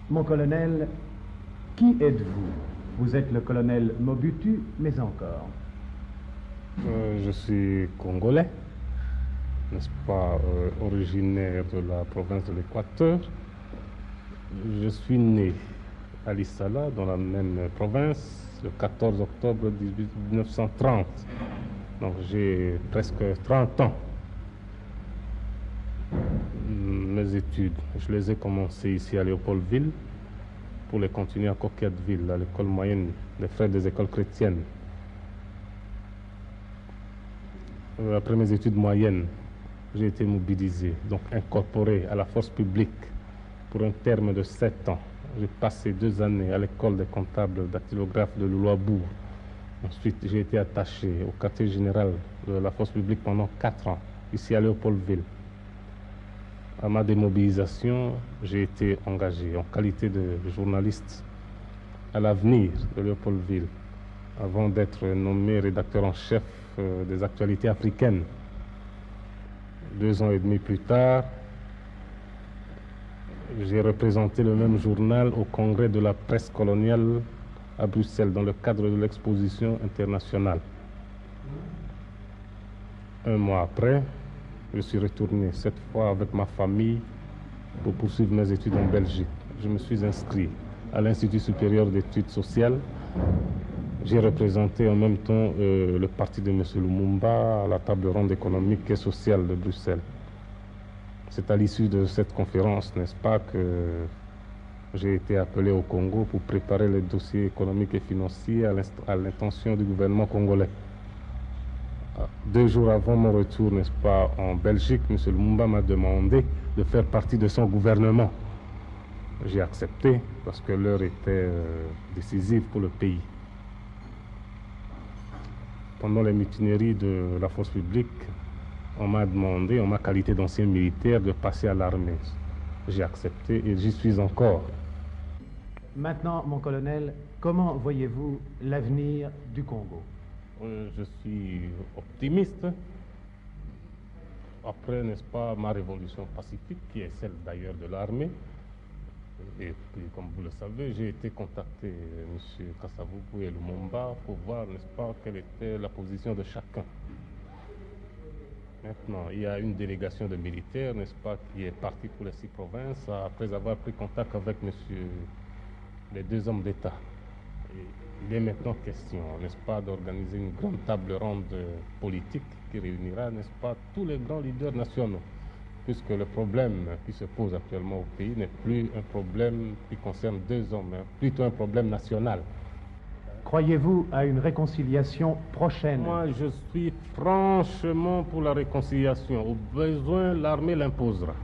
Mon colonel, qui êtes-vous? Vous êtes le colonel Mobutu, mais encore. Je suis congolais, n'est-ce pas, originaire de la province de l'Équateur. Je suis né à Lissala, dans la même province, le 14 octobre 1930. Donc j'ai presque 30 ans. Mes études, je les ai commencées ici à Léopoldville pour les continuer à Coquetteville, à l'école moyenne des frères des écoles chrétiennes. Après mes études moyennes, j'ai été mobilisé, donc incorporé à la force publique pour un terme de 7 ans. J'ai passé 2 années à l'école des comptables dactylographes de Louloabourg. Ensuite, j'ai été attaché au quartier général de la force publique pendant 4 ans, ici à Léopoldville. À ma démobilisation, j'ai été engagé en qualité de journaliste à l'Avenir de Léopoldville, avant d'être nommé rédacteur en chef des actualités africaines. 2 ans et demi plus tard, j'ai représenté le même journal au congrès de la presse coloniale à Bruxelles dans le cadre de l'exposition internationale. 1 mois après, je suis retourné cette fois avec ma famille pour poursuivre mes études en Belgique. Je me suis inscrit à l'Institut supérieur d'études sociales. J'ai représenté en même temps le parti de M. Lumumba à la table ronde économique et sociale de Bruxelles. C'est à l'issue de cette conférence, n'est-ce pas, que j'ai été appelé au Congo pour préparer les dossiers économiques et financiers à l'intention du gouvernement congolais. 2 jours avant mon retour, n'est-ce pas, en Belgique, M. Lumumba m'a demandé de faire partie de son gouvernement. J'ai accepté parce que l'heure était décisive pour le pays. Pendant les mutineries de la force publique, on m'a demandé, en ma qualité d'ancien militaire, de passer à l'armée. J'ai accepté et j'y suis encore. Maintenant, mon colonel, comment voyez-vous l'avenir du Congo? Je suis optimiste. Après, n'est-ce pas, ma révolution pacifique, qui est celle d'ailleurs de l'armée. Et puis, comme vous le savez, j'ai été contacté, M. Kasavubu et Lumumba, pour voir, n'est-ce pas, quelle était la position de chacun. Maintenant, il y a une délégation de militaires, n'est-ce pas, qui est partie pour les 6 provinces, après avoir pris contact avec les 2 hommes d'État. Il est maintenant question, n'est-ce pas, d'organiser une grande table ronde politique qui réunira, n'est-ce pas, tous les grands leaders nationaux, puisque le problème qui se pose actuellement au pays n'est plus un problème qui concerne 2 hommes, mais plutôt un problème national. Croyez-vous à une réconciliation prochaine? Moi, je suis franchement pour la réconciliation. Au besoin, l'armée l'imposera.